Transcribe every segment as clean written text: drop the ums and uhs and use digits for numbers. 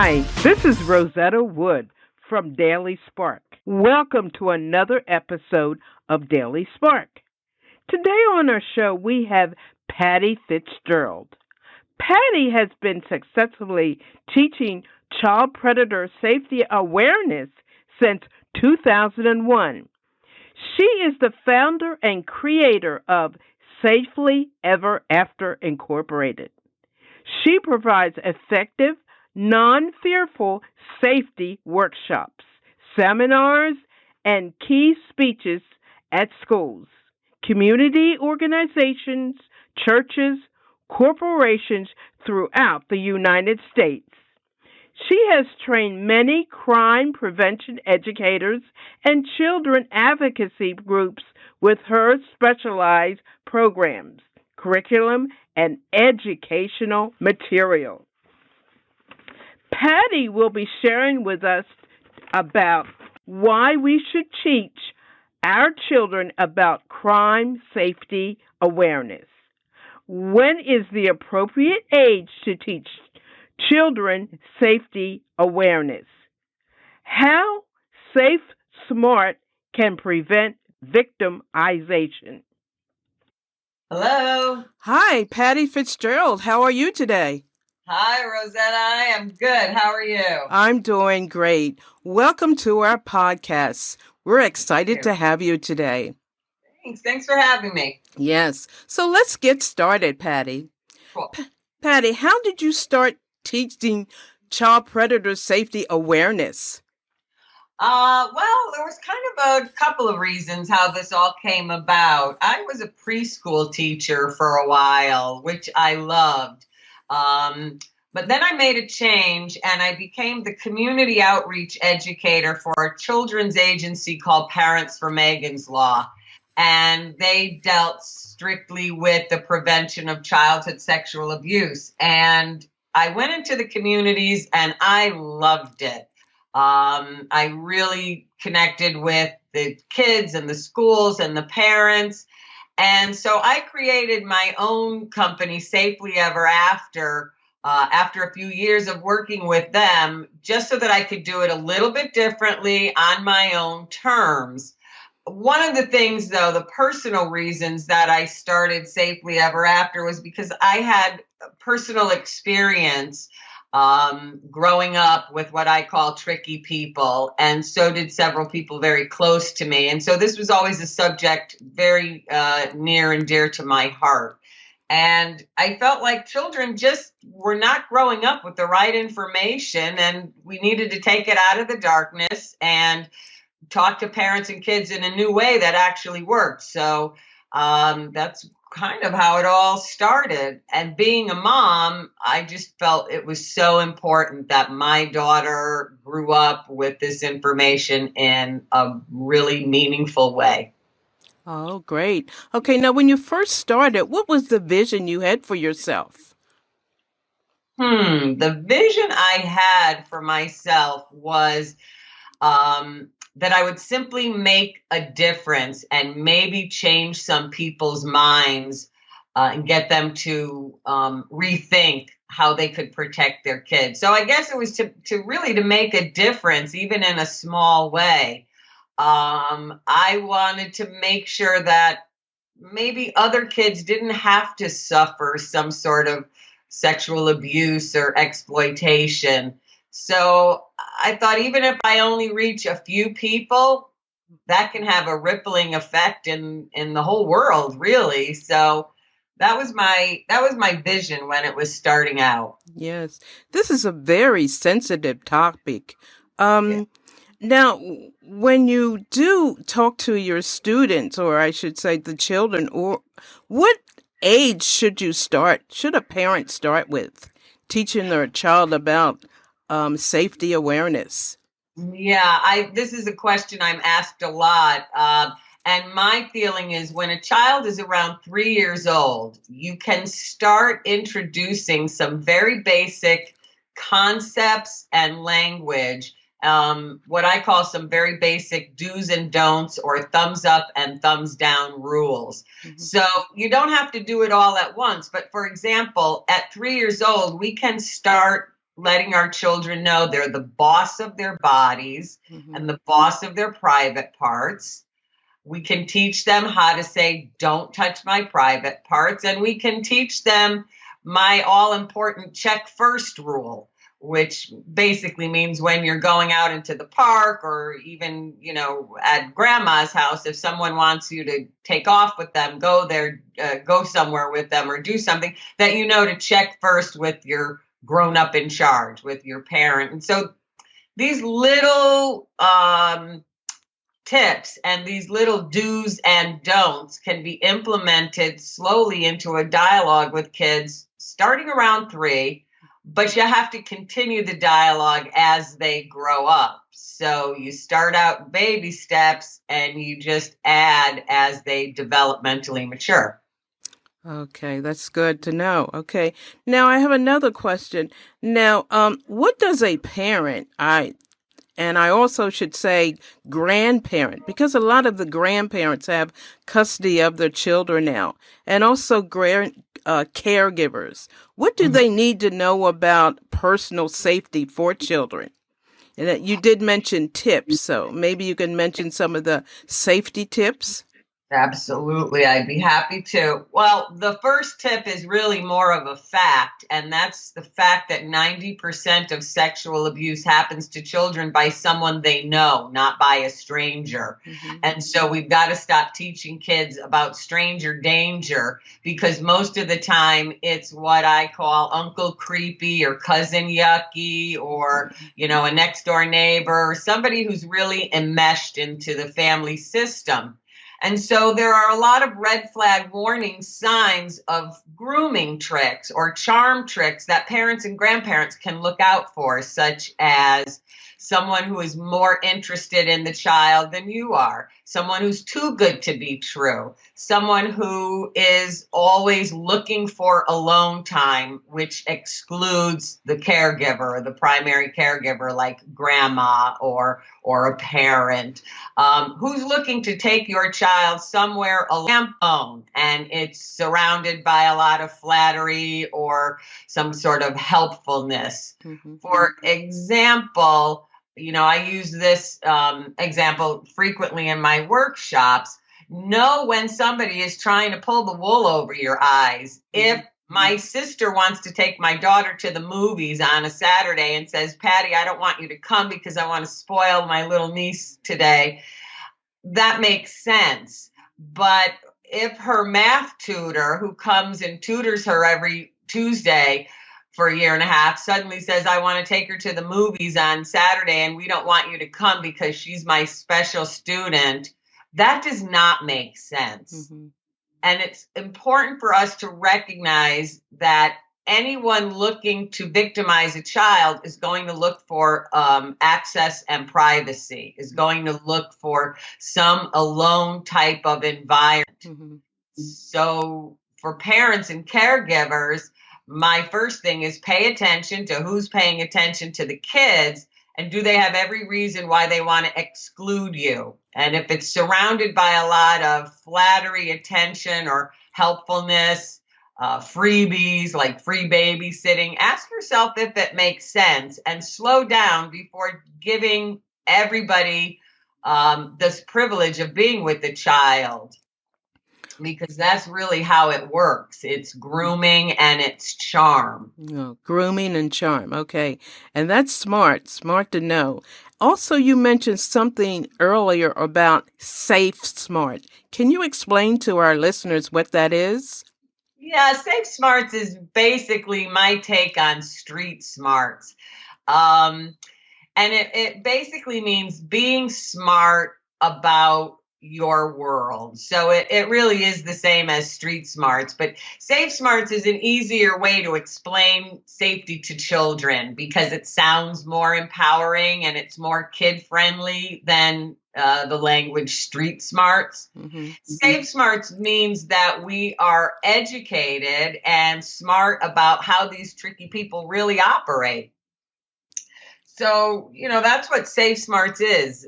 Hi, this is Rosetta Wood from Daily Spark. Welcome to another episode of Daily Spark. Today on our show we have Pattie Fitzgerald. Pattie has been successfully teaching child predator safety awareness since 2001. She is the founder and creator of Safely Ever After Incorporated. She provides effective, non-fearful safety workshops, seminars, and key speeches at schools, community organizations, churches, corporations throughout the United States. She has trained many crime prevention educators and children advocacy groups with her specialized programs, curriculum, and educational material. Pattie will be sharing with us about why we should teach our children about crime safety awareness. When is the appropriate age to teach children safety awareness? How Safe Smart can prevent victimization. Hello. Hi, Pattie Fitzgerald. How are you today? Hi, Rosetta. I am good. How are you? I'm doing great. Welcome to our podcast. We're excited to have you today. Thanks for having me. Yes. So let's get started, Pattie. Cool. Pattie, how did you start teaching child predator safety awareness? Well, there was kind of a couple of reasons how this all came about. I was a preschool teacher for a while, which I loved. But then I made a change and I became the community outreach educator for a children's agency called Parents for Megan's Law. And they dealt strictly with the prevention of childhood sexual abuse. And I went into the communities and I loved it. I really connected with the kids and the schools and the parents. And so I created my own company, Safely Ever After a few years of working with them, just so that I could do it a little bit differently on my own terms. One of the things, though, the personal reasons that I started Safely Ever After was because I had personal experience growing up with what I call tricky people, and so did several people very close to me. And so this was always a subject very near and dear to my heart. And I felt like children just were not growing up with the right information, and we needed to take it out of the darkness and talk to parents and kids in a new way that actually worked. So that's kind of how it all started. And being a mom, I just felt it was so important that my daughter grew up with this information in a really meaningful way. Oh, great. Okay, now when you first started, what was the vision you had for yourself? The vision I had for myself was that I would simply make a difference and maybe change some people's minds and get them to rethink how they could protect their kids. So I guess it was to really to make a difference, even in a small way. I wanted to make sure that maybe other kids didn't have to suffer some sort of sexual abuse or exploitation. So I thought even if I only reach a few people, that can have a rippling effect in the whole world, really. So that was my vision when it was starting out. Yes, this is a very sensitive topic. Yeah. Now, when you do talk to your students, or I should say the children, or what age should a parent start with teaching their child about safety awareness? Yeah, this is a question I'm asked a lot. And my feeling is when a child is around 3 years old, you can start introducing some very basic concepts and language, what I call some very basic do's and don'ts or thumbs up and thumbs down rules. Mm-hmm. So you don't have to do it all at once. But for example, at 3 years old, we can start letting our children know they're the boss of their bodies and the boss of their private parts. We can teach them how to say, don't touch my private parts. And we can teach them my all-important check first rule, which basically means when you're going out into the park or even, at grandma's house, if someone wants you to take off with them, go there, go somewhere with them or do something, that to check first with your grown-up in charge, with your parent. And so these little tips and these little do's and don'ts can be implemented slowly into a dialogue with kids starting around 3, but you have to continue the dialogue as they grow up. So you start out baby steps and you just add as they developmentally mature. Okay, that's good to know. Okay. Now I have another question. Now, what does a parent, and I also should say grandparent, because a lot of the grandparents have custody of their children now, and also caregivers. What do they need to know about personal safety for children? And that you did mention tips, so maybe you can mention some of the safety tips. Absolutely, I'd be happy to. Well, the first tip is really more of a fact, and that's the fact that 90% of sexual abuse happens to children by someone they know, not by a stranger. And so we've got to stop teaching kids about stranger danger, because most of the time it's what I call Uncle Creepy or Cousin Yucky or, a next door neighbor, somebody who's really enmeshed into the family system. And so there are a lot of red flag warning signs of grooming tricks or charm tricks that parents and grandparents can look out for, such as someone who is more interested in the child than you are, someone who's too good to be true, someone who is always looking for alone time, which excludes the caregiver or the primary caregiver like grandma or a parent, who's looking to take your child somewhere alone and it's surrounded by a lot of flattery or some sort of helpfulness. For example, I use this example frequently in my workshops. Know when somebody is trying to pull the wool over your eyes. If my sister wants to take my daughter to the movies on a Saturday and says, Patty, I don't want you to come because I want to spoil my little niece today, that makes sense. But if her math tutor, who comes and tutors her every Tuesday for a year and a half, suddenly says, I want to take her to the movies on Saturday and we don't want you to come because she's my special student, that does not make sense. And it's important for us to recognize that anyone looking to victimize a child is going to look for access and privacy, is going to look for some alone type of environment. So for parents and caregivers, my first thing is pay attention to who's paying attention to the kids and do they have every reason why they want to exclude you. And if it's surrounded by a lot of flattery, attention, or helpfulness, freebies like free babysitting, ask yourself if it makes sense and slow down before giving everybody this privilege of being with the child. Because that's really how it works. It's grooming and it's charm. Grooming and charm. Okay. And that's smart to know. Also, you mentioned something earlier about Safe Smart. Can you explain to our listeners what that is? Yeah, Safe Smarts is basically my take on street smarts. And it basically means being smart about your world. So it really is the same as street smarts, but Safe Smarts is an easier way to explain safety to children because it sounds more empowering and it's more kid friendly than the language street smarts. Safe Smarts means that we are educated and smart about how these tricky people really operate. So, that's what Safe Smarts is,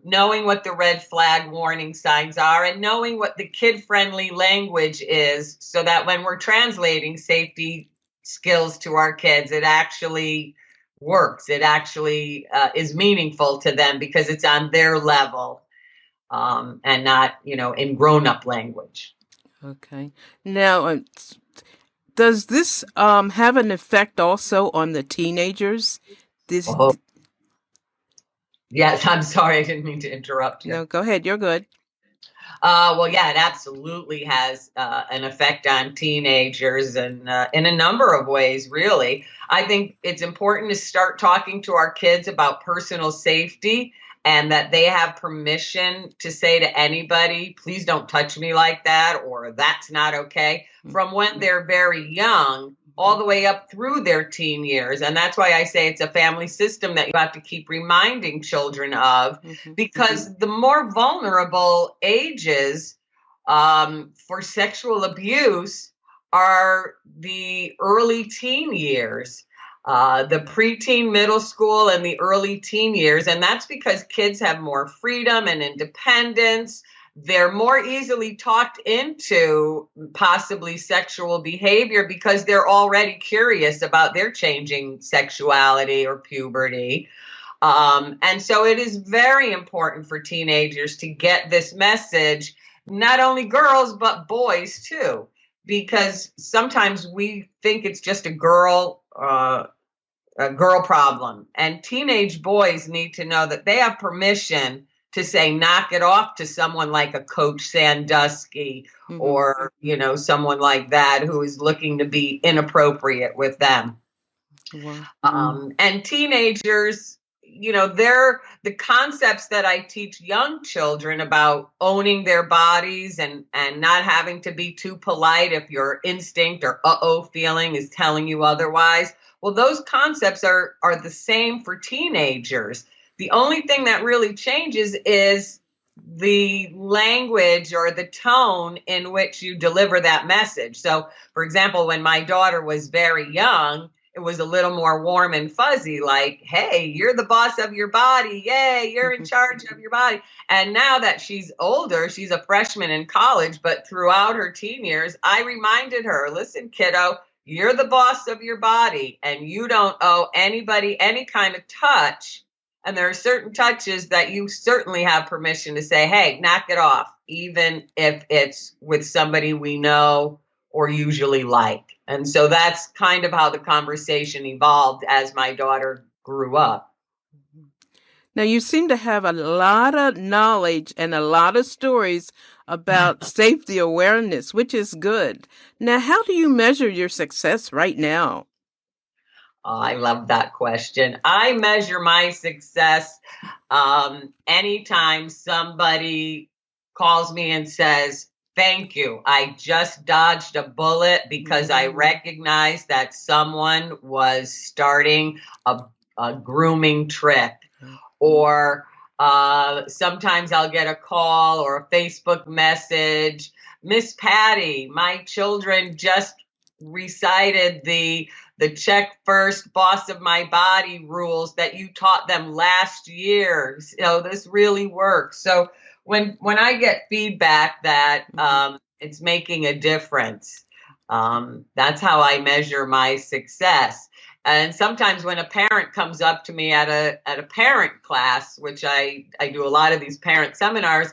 knowing what the red flag warning signs are and knowing what the kid-friendly language is so that when we're translating safety skills to our kids, it actually works. It actually is meaningful to them because it's on their level, and not, in grown-up language. Okay. Now, does this have an effect also on the teenagers? This, Oh, yes. I'm sorry. I didn't mean to interrupt you. no, go ahead. You're good. Well, yeah, it absolutely has an effect on teenagers, and in a number of ways, really. I think it's important to start talking to our kids about personal safety and that they have permission to say to anybody, please don't touch me like that, or that's not okay, from when they're very young all the way up through their teen years. And that's why I say it's a family system that you have to keep reminding children of, because the more vulnerable ages for sexual abuse are the early teen years, the preteen, middle school, and the early teen years. And that's because kids have more freedom and independence. They're more easily talked into possibly sexual behavior because they're already curious about their changing sexuality or puberty. And so it is very important for teenagers to get this message, not only girls, but boys too, because sometimes we think it's just a girl problem. And teenage boys need to know that they have permission to say, knock it off to someone like a Coach Sandusky or, someone like that who is looking to be inappropriate with them. Wow. And teenagers, they're the concepts that I teach young children about owning their bodies and not having to be too polite if your instinct or feeling is telling you otherwise. Well, those concepts are the same for teenagers. The only thing that really changes is the language or the tone in which you deliver that message. So, for example, when my daughter was very young, it was a little more warm and fuzzy, like, hey, you're the boss of your body. Yay, you're in charge of your body. And now that she's older, she's a freshman in college, but throughout her teen years, I reminded her, listen, kiddo, you're the boss of your body and you don't owe anybody any kind of touch. And there are certain touches that you certainly have permission to say, hey, knock it off, even if it's with somebody we know or usually like. And so that's kind of how the conversation evolved as my daughter grew up. Now, you seem to have a lot of knowledge and a lot of stories about safety awareness, which is good. Now, how do you measure your success right now? Oh, I love that question. I measure my success anytime somebody calls me and says, thank you. I just dodged a bullet because I recognized that someone was starting a grooming trip. Or sometimes I'll get a call or a Facebook message. Miss Pattie, my children just recited the check first, boss of my body rules that you taught them last year. So this really works. So when I get feedback that it's making a difference, that's how I measure my success. And sometimes when a parent comes up to me at a parent class, which I do a lot of these parent seminars,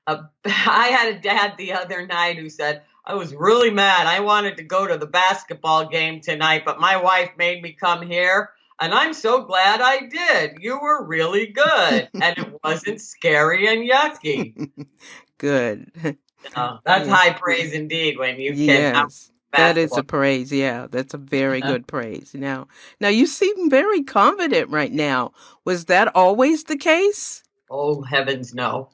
I had a dad the other night who said, I was really mad. I wanted to go to the basketball game tonight, but my wife made me come here. And I'm so glad I did. You were really good. And it wasn't scary and yucky. Good. That's Yeah. high praise indeed when you can out Yes. That is a basketball. praise. Yeah, that's a very good praise. Now you seem very confident right now. Was that always the case? Oh, heavens, no.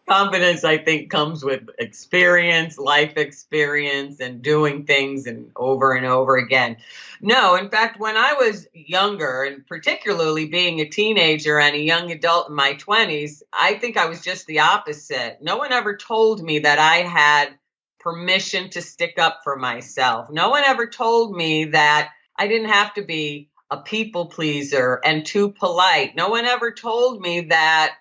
Confidence, I think, comes with experience, life experience, and doing things and over again. No, in fact, when I was younger, and particularly being a teenager and a young adult in my 20s, I think I was just the opposite. No one ever told me that I had permission to stick up for myself. No one ever told me that I didn't have to be a people pleaser and too polite. No one ever told me that,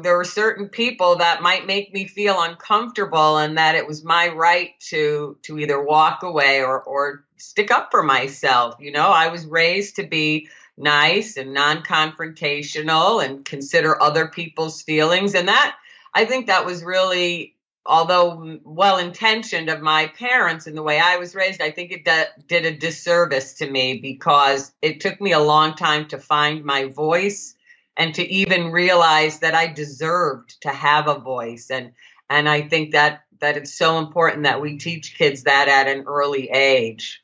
there were certain people that might make me feel uncomfortable and that it was my right to either walk away or stick up for myself. I was raised to be nice and non-confrontational and consider other people's feelings. And I think that was really, although well-intentioned of my parents and the way I was raised, I think it did a disservice to me because it took me a long time to find my voice and to even realize that I deserved to have a voice. And I think that it's so important that we teach kids that at an early age.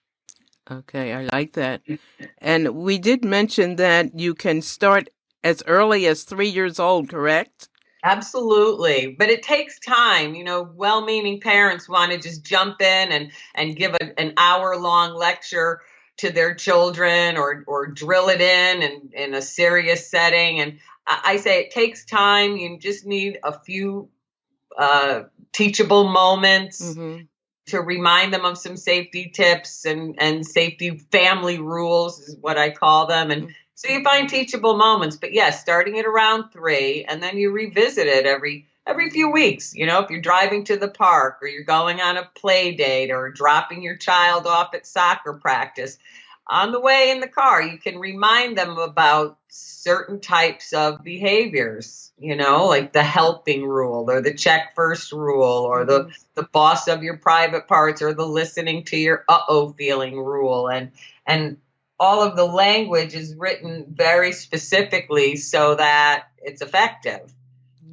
Okay, I like that. And we did mention that you can start as early as 3 years old, correct? Absolutely. But it takes time. Well-meaning parents want to just jump in and give an hour-long lecture to their children or drill it in a serious setting. And I say it takes time. You just need a few teachable moments Mm-hmm. to remind them of some safety tips and safety family rules is what I call them. And so you find teachable moments, but yes, starting at around 3, and then you revisit it every few weeks. If you're driving to the park or you're going on a play date or dropping your child off at soccer practice, on the way in the car, you can remind them about certain types of behaviors, like the helping rule or the check first rule or the boss of your private parts or the listening to your uh-oh feeling rule. And all of the language is written very specifically so that it's effective.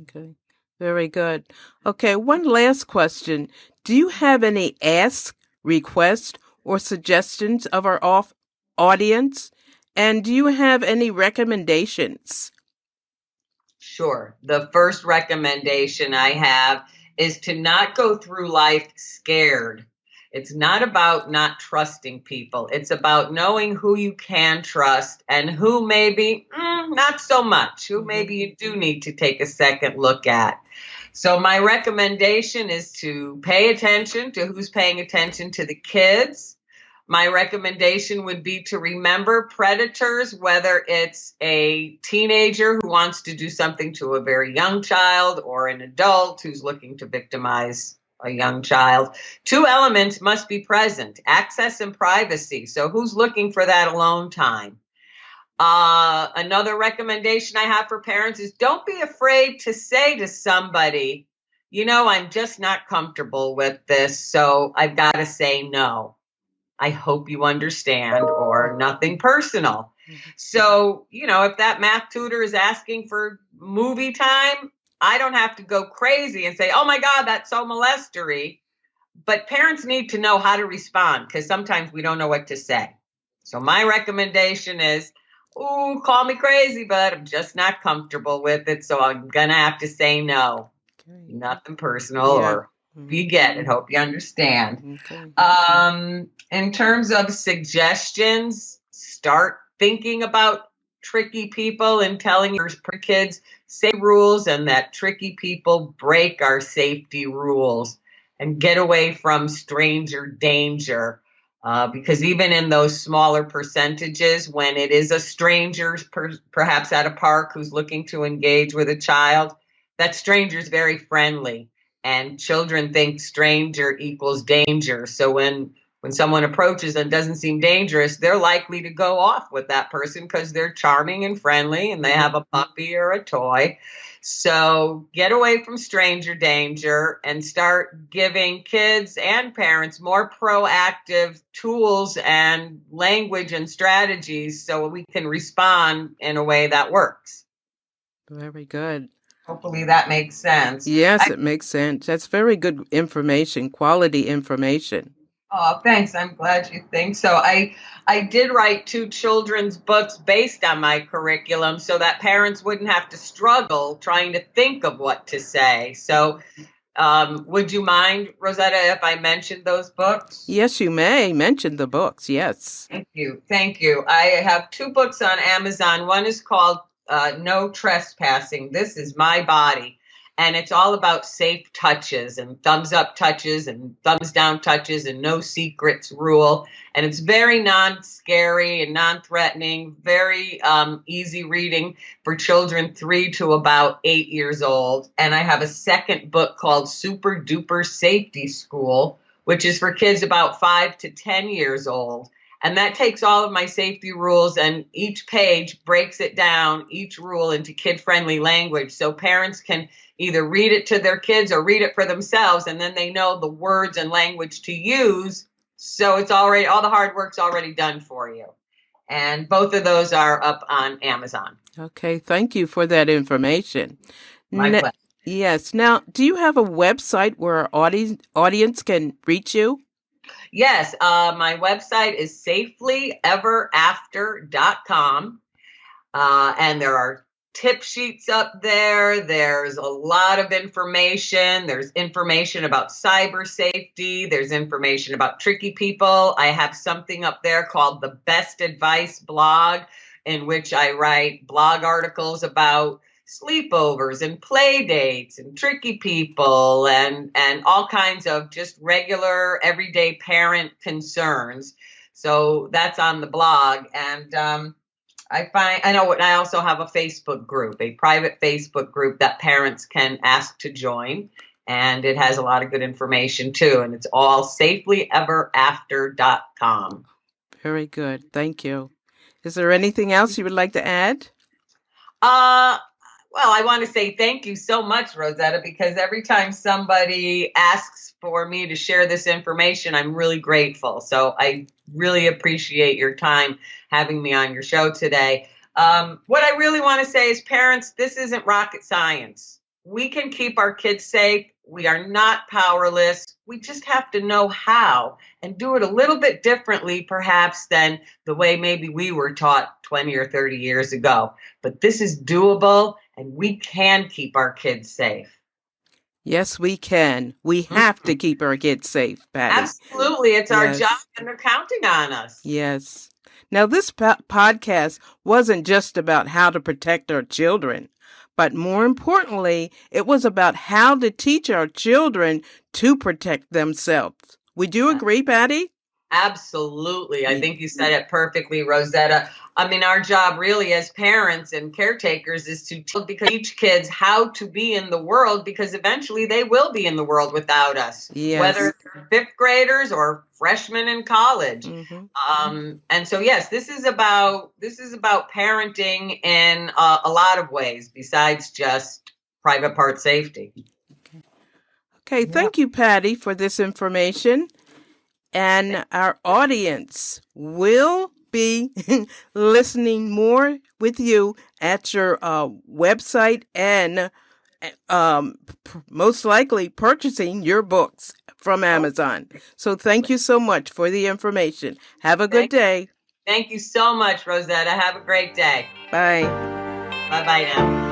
Okay, very good. Okay, one last question. Do you have any ask, request, or suggestions of our audience? And do you have any recommendations? Sure. The first recommendation I have is to not go through life scared. It's not about not trusting people. It's about knowing who you can trust and who maybe not so much, who maybe you do need to take a second look at. So my recommendation is to pay attention to who's paying attention to the kids. My recommendation would be to remember predators, whether it's a teenager who wants to do something to a very young child or an adult who's looking to victimize a young child. 2 elements must be present: access and privacy. So who's looking for that alone time? Another recommendation I have for parents is don't be afraid to say to somebody, I'm just not comfortable with this, so I've got to say no. I hope you understand, or nothing personal. So, if that math tutor is asking for movie time, I don't have to go crazy and say, oh my God, that's so molestery. But parents need to know how to respond because sometimes we don't know what to say. So my recommendation is, call me crazy, but I'm just not comfortable with it. So I'm going to have to say no. Okay. Nothing personal, Yeah. or you get it. Hope you understand. Okay. In terms of suggestions, start thinking about tricky people and telling your kids safe rules and that tricky people break our safety rules, and get away from stranger danger. Because even in those smaller percentages, when it is a stranger, perhaps at a park, who's looking to engage with a child, that stranger is very friendly. And children think stranger equals danger. So when someone approaches and doesn't seem dangerous, they're likely to go off with that person because they're charming and friendly and they have a puppy or a toy. So get away from stranger danger and start giving kids and parents more proactive tools and language and strategies so we can respond in a way that works. Very good. Hopefully that makes sense. Yes, it makes sense. That's very good information, quality information. Oh, thanks. I'm glad you think so. I did write 2 children's books based on my curriculum so that parents wouldn't have to struggle trying to think of what to say. So would you mind, Rosetta, if I mentioned those books? Yes, you may mention the books. Yes. Thank you. Thank you. I have 2 books on Amazon. One is called No Trespassing. This is my body. And it's all about safe touches and thumbs up touches and thumbs down touches and no secrets rule. And it's very non-scary and non-threatening, very easy reading for children 3 to about 8 years old. And I have a second book called Super Duper Safety School, which is for kids about 5 to 10 years old. And that takes all of my safety rules, and each page breaks it down, each rule, into kid-friendly language, so parents can either read it to their kids or read it for themselves, and then they know the words and language to use. So it's already, all the hard work's already done for you. And both of those are up on Amazon. Okay, thank you for that information. My pleasure. Yes. Now, do you have a website where our audience can reach you? Yes, my website is safelyeverafter.com. And there are tip sheets up there. There's a lot of information. There's information about cyber safety. There's information about tricky people. I have something up there called the Best Advice blog, in which I write blog articles about sleepovers and play dates and tricky people and all kinds of just regular everyday parent concerns. So that's on the blog. And I also have a Facebook group, a private Facebook group that parents can ask to join. And it has a lot of good information too. And it's all safelyeverafter.com. Very good. Thank you. Is there anything else you would like to add? Well, I want to say thank you so much, Rosetta, because every time somebody asks for me to share this information, I'm really grateful. So I really appreciate your time having me on your show today. What I really want to say is, parents, this isn't rocket science. We can keep our kids safe. We are not powerless. We just have to know how and do it a little bit differently, perhaps, than the way maybe we were taught 20 or 30 years ago. But this is doable, and we can keep our kids safe. Yes, we can. We have to keep our kids safe, Pattie. Absolutely. It's our job, and they're counting on us. Yes. Now, this podcast wasn't just about how to protect our children, but more importantly, it was about how to teach our children to protect themselves. Would you agree, Pattie? Absolutely. I think you said it perfectly, Rosetta. I mean, our job really as parents and caretakers is to teach kids how to be in the world, because eventually they will be in the world without us, whether they're fifth graders or freshmen in college. And so, yes, this is about parenting in a lot of ways besides just private part safety. Okay. Thank you, Pattie, for this information. And our audience will be listening more with you at your website and most likely purchasing your books from Amazon. So thank you so much for the information. Have a good day. Thank you so much, Rosetta. Have a great day. Bye. Bye-bye now.